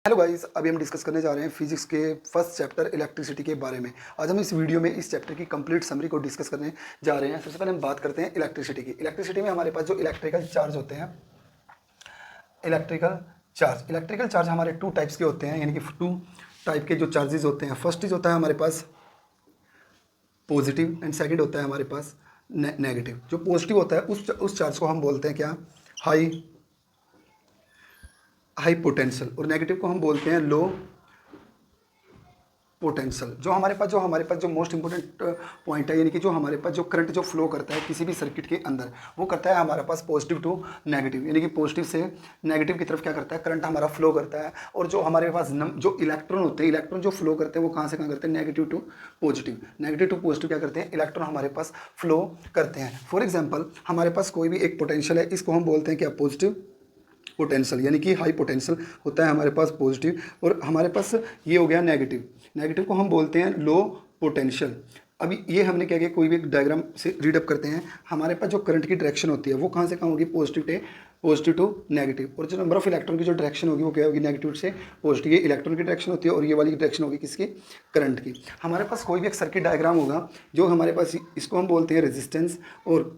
Hello guys, अभी हम discuss करने जा रहे हैं फिजिक्स के फर्स्ट चैप्टर इलेक्ट्रिसिटी के बारे में। आज हम इस वीडियो में इस चैप्टर की कंप्लीट समरी को डिस्कस करने जा रहे हैं। सबसे पहले हम बात करते हैं इलेक्ट्रिसिटी की। इलेक्ट्रिसिटी में हमारे पास जो इलेक्ट्रिकल चार्ज होते हैं, इलेक्ट्रिकल चार्ज हमारे टू टाइप्स के होते हैं, यानी कि टू टाइप के जो चार्जेस होते हैं। फर्स्ट चीज होता है हमारे पास पॉजिटिव एंड सेकेंड होता है हमारे पास नेगेटिव। जो पॉजिटिव होता है उस चार्ज को हम बोलते हैं क्या, हाई पोटेंशियल, और नेगेटिव को हम बोलते हैं लो पोटेंशियल। जो हमारे पास जो मोस्ट इंपॉर्टेंट पॉइंट है, यानी कि जो हमारे पास जो करंट जो फ्लो करता है किसी भी सर्किट के अंदर, वो करता है हमारे पास पॉजिटिव टू नेगेटिव, यानी कि पॉजिटिव से नेगेटिव की तरफ क्या करता है, करंट हमारा फ्लो करता है। और जो हमारे पास जो इलेक्ट्रॉन होते हैं, इलेक्ट्रॉन जो फ्लो करते हैं वो कहाँ से कहाँ करते हैं, नेगेटिव टू पॉजिटिव क्या करते हैं, इलेक्ट्रॉन हमारे पास फ्लो करते हैं। फॉर एग्जाम्पल, हमारे पास कोई भी एक पोटेंशियल है, इसको हम बोलते हैं क्या, पॉजिटिव पोटेंशियल, यानी कि हाई पोटेंशियल होता है हमारे पास पॉजिटिव। और हमारे पास ये हो गया नेगेटिव को हम बोलते हैं लो पोटेंशियल। अभी ये हमने क्या किया, कोई भी एक डायग्राम से रीडअप करते हैं। हमारे पास जो करंट की डायरेक्शन होती है वो कहाँ से कहाँ होगी, पॉजिटिव टू नेगेटिव। और जो नंबर ऑफ इलेक्ट्रॉन की जो डायरेक्शन होगी वो क्या होगी, नेगेटिव से पॉजिटिव। ये इलेक्ट्रॉन की डायरेक्शन होती है और ये वाली डायरेक्शन होगी किसकी, करंट की। हमारे पास कोई भी एक सर्किट डायग्राम होगा, जो हमारे पास, इसको हम बोलते हैं रेजिस्टेंस, और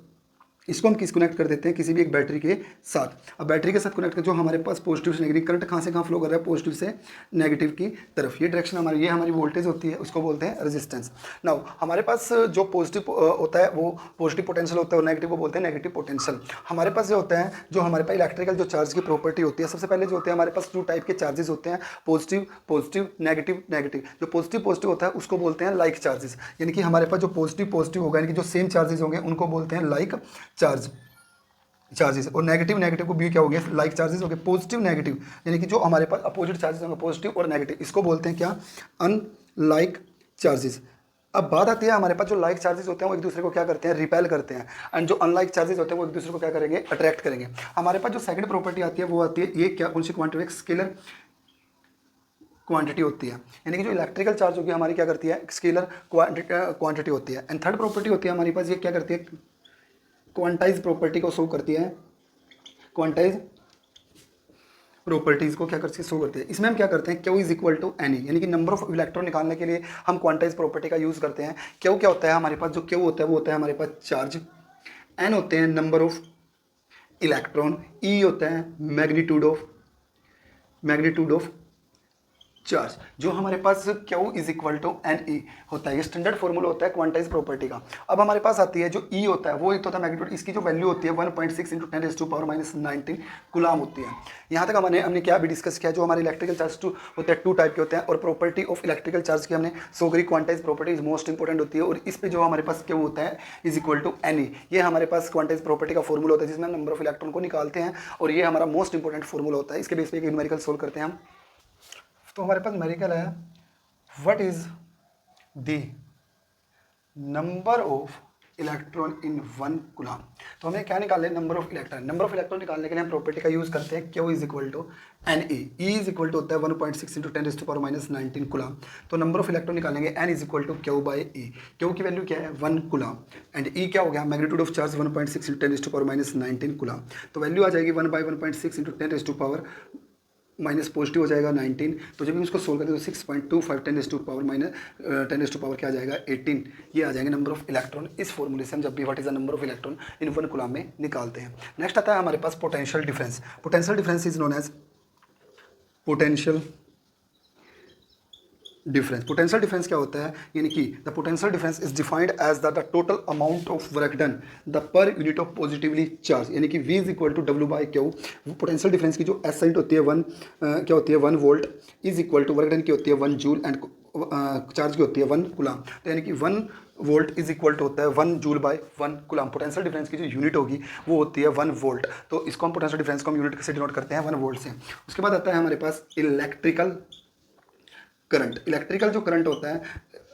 इसको हम किस कनेक्ट कर देते हैं, किसी भी एक बैटरी के साथ। अब बैटरी के साथ कनेक्ट कर, जो हमारे पास पॉजिटिव से नेगेटिव करंट कहाँ से कहाँ फ्लो कर रहा है, पॉजिटिव से नेगेटिव की तरफ। ये डायरेक्शन हमारी, ये हमारी वोल्टेज होती है, उसको बोलते हैं रेजिस्टेंस। नाउ हमारे पास जो पॉजिटिव होता है वो पॉजिटिव पोटेंशियल होता है, और नेगेटिव को बोलते हैं नेगेटिव पोटेंशियल। हमारे पास जो होता है, जो हमारे पास इलेक्ट्रिकल जो चार्ज की प्रॉपर्टी होती है, सबसे पहले जो होते हैं हमारे पास टू टाइप के चार्जेस होते हैं, पॉजिटिव नेगेटिव। जो पॉजिटिव होता है उसको बोलते हैं लाइक चार्जेस, यानी कि हमारे पास जो पॉजिटिव होगा, यानी कि जो सेम चार्जेस होंगे उनको बोलते हैं लाइक चार्जेस। और नेगेटिव को भी क्या हो गया, लाइक चार्जेस हो गए। पॉजिटिव नेगेटिव, यानी कि जो हमारे पास अपोजिट चार्जेस होंगे, पॉजिटिव और नेगेटिव, इसको बोलते हैं क्या, अनलाइक चार्जेस। अब बात आती है, हमारे पास जो लाइक चार्जेस होते हैं वो एक दूसरे को क्या करते हैं, रिपेल करते हैं, एंड जो अनलाइक चार्जेस होते हैं वो एक दूसरे को क्या करेंगे, अट्रैक्ट करेंगे। हमारे पास जो सेकंड प्रॉपर्टी आती है वो आती है, ये क्या, कौन सी क्वांटिटी, स्केलर क्वांटिटी होती है, यानी कि जो इलेक्ट्रिकल चार्ज होगी हमारी क्या करती है, स्केलर क्वांटिटी होती है। एंड थर्ड प्रॉपर्टी होती है हमारे पास, ये क्या करती है, क्वांटाइज प्रॉपर्टी को शो करती है, क्वांटाइज प्रॉपर्टीज को क्या करती है, शो करती है। इसमें हम क्या करते हैं, Q is equal to N E, यानी कि नंबर ऑफ इलेक्ट्रॉन निकालने के लिए हम क्वांटाइज प्रॉपर्टी का यूज करते हैं। क्यू क्या होता है हमारे पास, जो क्यू होता है वो होता है हमारे पास चार्ज, एन होते हैं नंबर ऑफ इलेक्ट्रॉन, ई होता है मैग्नीट्यूड ऑफ चार्ज। जो हमारे पास Q is equal to N e होता है, ये स्टैंडर्ड फॉर्मूला होता है क्वांटाइज प्रॉपर्टी का। अब हमारे पास आती है जो E होता है, वो एक होता है मैग्नीट्यूड, इसकी जो वैल्यू होती है 1.6 × 10⁻⁻19 कुलाम होती है। यहाँ तक हमने क्या भी डिस्कस किया, जो हमारे इलेक्ट्रिकल चार्ज होते हैं टू टाइप के होते हैं, और प्रॉपर्टी ऑफ इलेक्ट्रिकल चार्ज की हमने शो करी, quantize property is most important होती है। और इस पर जो हमारे पास Q होता है is equal to N e, ये हमारे पास क्वांटाइज प्रॉपर्टी का फॉर्मूला होता है, जिसमें नंबर ऑफ इलेक्ट्रॉन को निकालते हैं, और ये हमारा मोस्ट इंपॉर्टेंट फॉर्मूला होता है। इसके बेस पे एक न्यूमेरिकल सोल्व करते हैं हम। तो हमारे पास न्यूमेरिकल है, what is the number of electron in 1 coulomb. तो हमें क्या निकालना है, नंबर ऑफ इलेक्ट्रॉन निकालने के लिए हम प्रॉपर्टी का यूज करते हैं, Q is equal to N e is equal to होता है 1.6 × 10⁻⁻19 कूलम। तो नंबर ऑफ इलेक्ट्रॉन निकालेंगे, n is equal to Q by e. Q की वैल्यू क्या है, 1 कूलम, एंड ई क्या हो गया, मैग्नीट्यूड ऑफ चार्ज 1.6 × 10⁻⁻19 कूलम। तो वैल्यू आ जाएगी 1/1.6 × 10⁻⁻, माइनस पॉजिटिव हो जाएगा 19। तो जब हम इसको सोल्व करते हैं तो 6.25 10⁻⁻ क्या आ जाएगा, 18। ये आ जाएंगे नंबर ऑफ इलेक्ट्रॉन। इस फॉर्मूले से हम जब भी what is the number of electron in 1 coulomb में निकालते हैं। नेक्स्ट आता है हमारे पास potential difference is known as potential difference क्या होता है, यानी कि the potential difference is defined as the total amount of work done the per unit of positively charge, यानी कि V is equal to W by Q. Potential difference की जो S होती है 1 volt, is equal to work done की होती है 1 joule, and charge की होती है 1 कूलम। तो यानी कि 1 वोल्ट इज इक्वल टू होता है 1 joule by 1 coulomb. Potential difference की जो यूनिट होगी वो होती है 1 वोल्ट। तो इसको हम पोटेंशियल डिफरेंस को हम यूनिट से डिनोट करते हैं 1 वोल्ट से। उसके बाद आता है हमारे पास इलेक्ट्रिकल जो करंट होता है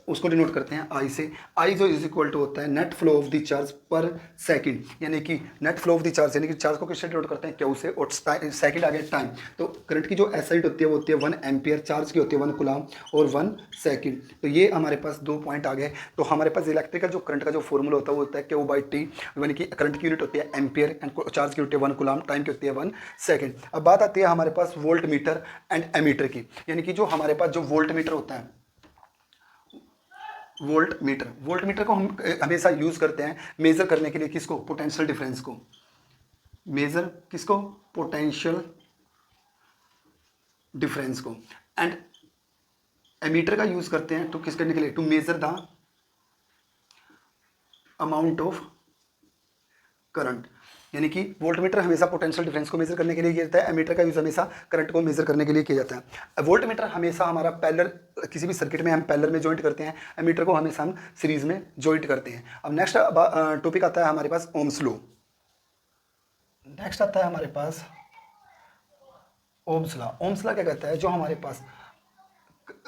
उसको डिनोट करते हैं आई से। आई जो इज इक्वल टू होता है net flow of the charge पर सेकंड, यानी कि net flow of the charge, यानी कि चार्ज को किससे डिनोट करते हैं, क्यू से, और सेकंड आ गया टाइम। तो करंट की जो एसआई होती है वो होती है 1 एम्पियर, चार्ज की होती है 1 कूलम और 1 सेकंड। तो ये हमारे पास 2 पॉइंट आ गए। तो हमारे पास इलेक्ट्रिकल जो करंट का जो फॉर्मूला होता है वो होता है क्यू बाई टी, यानी कि करंट की यूनिट होती है एम्पियर एंड चार्ज की होती है 1 कूलम, टाइम की होती है 1 सेकंड। अब बात आती है हमारे पास वोल्ट मीटर एंड एमीटर की, यानी कि जो हमारे पास जो वोल्ट मीटर होता है, वोल्ट मीटर को हम हमेशा यूज करते हैं मेजर करने के लिए, किसको, पोटेंशियल डिफरेंस को, मेजर किसको, पोटेंशियल डिफरेंस को। एंड एमीटर का यूज करते हैं तो किस करने के लिए, to measure the amount of current, यानी कि वोल्ट मीटर हमेशा पोटेंशियल डिफरेंस को मेजर करने के लिए किया जाता है, एमीटर का यूज हमेशा करंट को मेजर करने के लिए किया जाता है। वोल्ट मीटर हमेशा हमारा पैरेलल, किसी भी सर्किट में हम पैरेलल में जॉइंट करते हैं, एमीटर को हमेशा हम सीरीज में जॉइंट करते हैं। अब नेक्स्ट टॉपिक आता है हमारे पास ओम्स लॉ। नेक्स्ट आता है हमारे पास ओम्स लॉ। ओम्स लॉ क्या कहता है, जो हमारे पास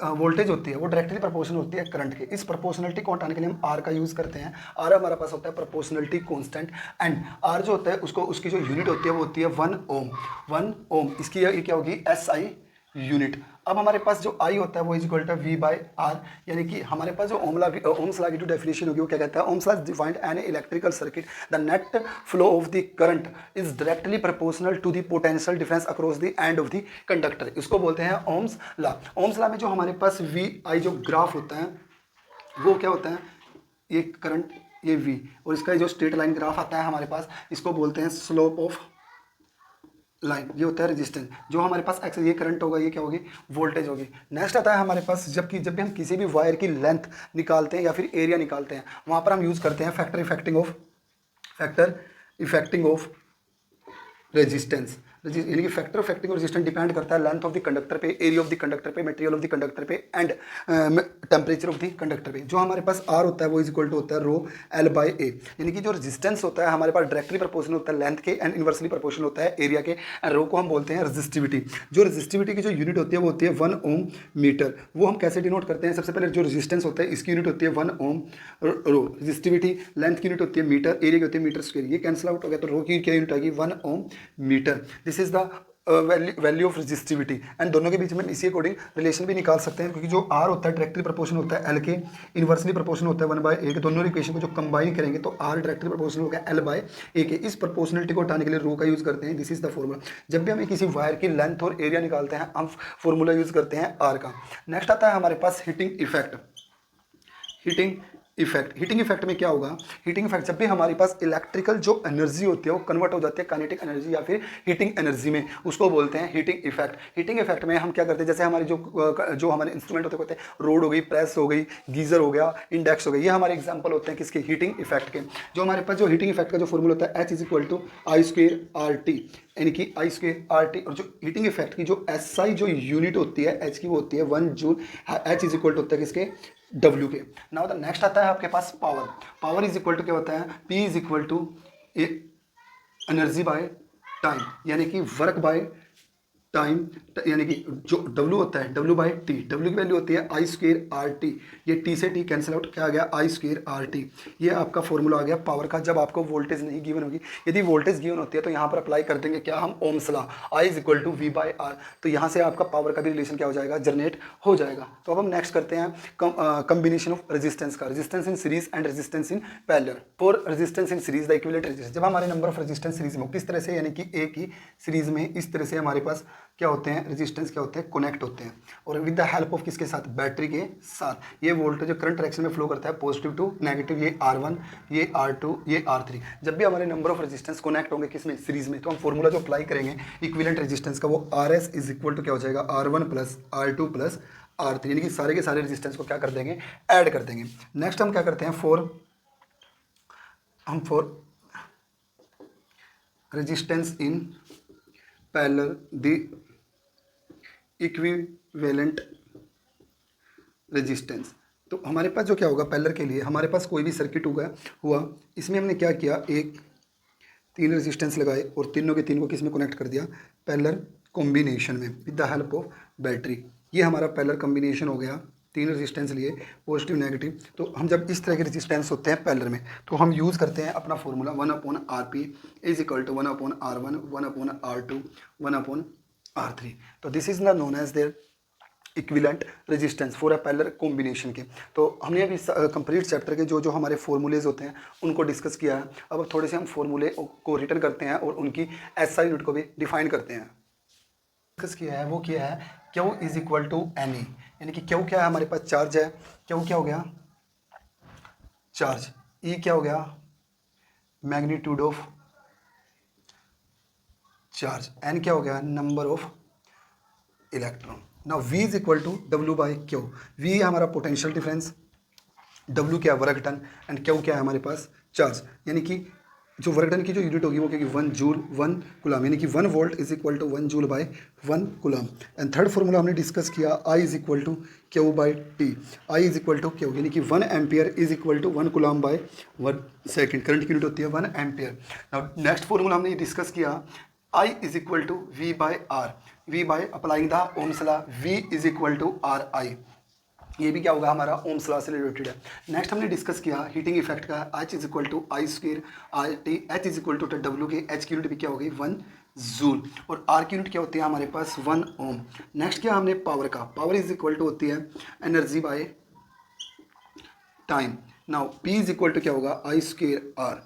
वोल्टेज होती है वो डायरेक्टली प्रोपोर्शनल होती है करंट के। इस प्रोपोर्शनलिटी को हटाने के लिए हम आर का यूज करते हैं। आर हमारा पास होता है प्रोपोर्शनलिटी कांस्टेंट, एंड आर जो होता है उसको, उसकी जो यूनिट होती है वो होती है 1 ओम। 1 ओम इसकी ये क्या होगी, एस आई यूनिट। अब हमारे पास जो आई होता है वो is equal to V by R, यानी कि हमारे पास जो ओम्स लॉ की जो डेफिनेशन होगी वो क्या कहता है, Ohm's law defined an electrical circuit the net flow of the current is directly proportional to the potential difference across the end of the conductor. इसको बोलते हैं ओम्स लॉ। ओम्स लॉ में जो हमारे पास वी आई जो ग्राफ होता है वो क्या होता है, ये करंट, ये वी, और इसका जो स्ट्रेट लाइन ग्राफ आता है हमारे पास, इसको बोलते हैं स्लोप ऑफ लाइन। ये होता है रेजिस्टेंस। जो हमारे पास एक्स, ये करंट होगा, ये क्या होगी, वोल्टेज होगी। नेक्स्ट आता है हमारे पास, जब भी हम किसी भी वायर की लेंथ निकालते हैं या फिर एरिया निकालते हैं, वहाँ पर हम यूज़ करते हैं फैक्टर इफेक्टिंग ऑफ रेजिस्टेंस। यानी कि फैक्टर इफेक्टिंग और रेजिस्टेंस डिपेंड करता है लेंथ ऑफ द कंडक्टर पे, एरिया ऑफ द कंडक्टर पे, मटेरियल ऑफ द कंडक्टर पे, and temperature of the conductor पे। जो हमारे पास आर होता है वो इज इक्वल टू होता है रो एल बाई ए, यानी कि जो रेजिस्टेंस होता है हमारे पास डायरेक्टली प्रोपोर्शनल होता है लेंथ के एंड इनवर्सली प्रोपोर्शनल होता है एरिया के, एंड रो को हम बोलते हैं रेजिस्टिविटी। जो रेजिस्टिविटी की जो यूनिट होती है वो होती है 1 ओम मीटर। वो हम कैसे डिनोट करते हैं, सबसे पहले जो रेजिस्टेंस होता है इसकी यूनिट होती है 1 ओम रो, रेजिस्टिविटी लेंथ की यूनिट होती है मीटर, एरिया की होती है मीटर स्क्वायर, ये कैंसिल आउट हो गया तो रो की क्या यूनिट आएगी 1 ohm metre. This is the value of resistivity. And दोनों के बीच में इसी अकॉर्डिंग रिलेशन भी निकाल सकते हैं, क्योंकि जो आर होता है डायरेक्टली प्रोपोर्शनल होता है एल के, इनवर्सली प्रोपोर्शनल होता है 1 बाय ए के। दोनों इक्वेशन को जो कंबाइन करेंगे तो आर डायरेक्टली प्रोपोर्शनल होगा एल बाय ए के। इस प्रोपोर्शनलिटी को हटाने के लिए रो का यूज करते हैं। This is the formula. जब भी हमें किसी वायर की लेंथ और एरिया निकालते हैं हम फॉर्मूला यूज करते हैं आर का। नेक्स्ट आता है हमारे पास हीटिंग इफेक्ट। हीटिंग इफेक्ट में क्या होगा, हीटिंग इफेक्ट जब भी हमारे पास इलेक्ट्रिकल जो एनर्जी होती है वो कन्वर्ट हो जाती है काइनेटिक एनर्जी या फिर हीटिंग एनर्जी में, उसको बोलते हैं हीटिंग इफेक्ट। हीटिंग इफेक्ट में हम क्या करते हैं, जैसे हमारे जो हमारे इंस्ट्रूमेंट होते हैं, रोड हो गई, प्रेस हो गई, गीजर हो गया, इंडेक्स हो गई, ये हमारे एग्जाम्पल होते हैं किसके, हीटिंग इफेक्ट के। जो हमारे पास जो हीटिंग इफेक्ट का जो फॉर्मूला होता है H is equal to I square R T, यानी कि आई स्क्वेयर आर टी। और जो हीटिंग इफेक्ट की जो एस आई जो यूनिट होती है एच की वो होती है 1 joule. H is equal to होता है किसके, W के। नाउ द नेक्स्ट आता है आपके पास power. Power is equal to क्या होता है, P is equal to energy by time, यानी कि वर्क बाय टाइम, यानी कि जो W होता है W बाई टी। W की वैल्यू होती है आई स्क्वेयर आर टी। ये T से T कैंसिल आउट, क्या आ गया, आई स्क्वेयर आर टी। ये आपका फॉर्मूला आ गया पावर का, जब आपको वोल्टेज नहीं गिवन होगी। यदि वोल्टेज गिवन होती है तो यहाँ पर अप्लाई कर देंगे क्या हम, Ohm's law, I is equal to V by R. तो यहाँ से आपका पावर का भी रिलेशन क्या हो जाएगा, जनरेट हो जाएगा। तो अब हम नेक्स्ट करते हैं कॉम्बिनेशन ऑफ रेजिस्टेंस का, resistance in series and resistance in parallel. For resistance in series the equivalent resistance, जब हमारे नंबर ऑफ रेजिस्टेंस सीरीज में किस तरह से, यानी कि ए की सीरीज में इस तरह से हमारे पास क्या होते हैं, रेजिस्टेंस क्या होते हैं, कनेक्ट होते हैं, और विद द हेल्प ऑफ किसके साथ, बैटरी के साथ। ये वोल्टेज जो करंट डायरेक्शन में फ्लो करता है पॉजिटिव टू नेगेटिव, ये R1, ये R2, ये R3। जब भी हमारे नंबर ऑफ रेजिस्टेंस कनेक्ट होंगे किसमें, सीरीज में, तो हम फॉर्मूला जो अप्लाई करेंगे इक्विवेलेंट रेजिस्टेंस का, वो RS इज इक्वल टू क्या हो जाएगा, R1 plus R2 plus R3, यानी कि सारे के सारे रेजिस्टेंस को क्या कर देंगे, ऐड कर देंगे। नेक्स्ट हम क्या करते हैं, for resistance in parallel the equivalent resistance. तो हमारे पास जो क्या होगा पैरेलल के लिए, हमारे पास कोई भी सर्किट हुआ, इसमें हमने क्या किया, 3 रेजिस्टेंस लगाए और तीनों के तीन को किस में कनेक्ट कर दिया, पैरेलल कॉम्बिनेशन में with the help of battery. ये हमारा पैरेलल कॉम्बिनेशन हो गया 3 रेजिस्टेंस लिए, पॉजिटिव नेगेटिव। तो हम जब इस तरह के रेजिस्टेंस होते हैं पैरेलल में, तो हम यूज़ करते हैं अपना formula 1/RP is equal to 1/R1 1/R2 1/R3। तो this is known as their equivalent resistance for a parallel combination के। तो हमने अभी कंप्लीट चैप्टर के जो जो हमारे फॉर्मूलेज होते हैं उनको डिस्कस किया है। अब थोड़े से हम फॉर्मूले को रिटर्न करते हैं और उनकी एसआई यूनिट को भी डिफाइन करते हैं। डिस्कस किया है वो किया है Q is equal to N E, यानी कि Q क्या है, हमारे पास चार्ज है। Q क्या हो गया, चार्ज। E क्या हो गया, मैग्नीट्यूड ऑफ चार्ज। N क्या हो गया, number of electron. Now V is equal to W by Q। V है हमारा पोटेंशियल डिफरेंस, W क्या है वर्क डन, एंड Q क्या है हमारे पास चार्ज। यानी कि जो वर्क डन की जो यूनिट होगी वो क्या, 1 जूल 1 कूलम, यानी कि 1 volt is equal to 1 joule by 1 coulomb. And third formula हमने डिस्कस किया I is equal to Q by T. I is equal to Q, यानी कि 1 ampere is equal to 1 coulomb by 1 second. Current की unit होती है 1 ampere. Now next formula हमने discuss किया I is equal to V by R। V by applying the Ohm's law, V is equal to RI। ये भी क्या होगा, हमारा ओम्स लॉ से रिलेटेड है। नेक्स्ट हमने डिस्कस किया हीटिंग इफेक्ट का, H is equal to I square R T. H is equal to W के, एच की यूनिट भी क्या हो गई 1 जूल, और आर की यूनिट क्या होती है हमारे पास 1 ओम। नेक्स्ट क्या हमने पावर का, पावर इज इक्वल टू होती है energy by time. Now P is equal to क्या होगा, I square R.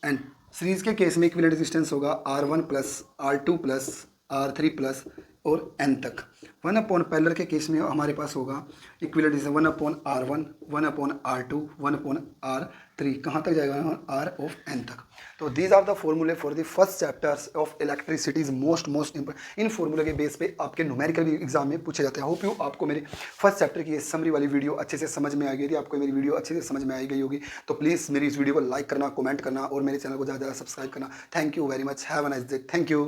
And series के केस में इक्विवेलेंट रेजिस्टेंस होगा R1 plus R2 plus R3 plus और N तक। 1 पैरेलल के केस में हमारे पास होगा equivalent resistance 1/R1 1/R2 1/R3, कहाँ तक जाएगा, R ऑफ N तक। तो दीज आर द फॉर्मूले for the first chapters of electricity is most important. इन फॉर्मूले के बेस पे आपके न्यूमेरिकल भी एग्जाम में पूछे जाते हैं। होप यू आपको मेरे फर्स्ट चैप्टर की ये समरी वाली वीडियो अच्छे से समझ में आ गई थी। आपको मेरी वीडियो अच्छे से समझ में आई गई होगी, तो प्लीज़ मेरी इस वीडियो को लाइक करना, कमेंट करना और मेरे चैनल को ज़्यादा सब्सक्राइब करना। Thank you very much, have a nice day, thank you.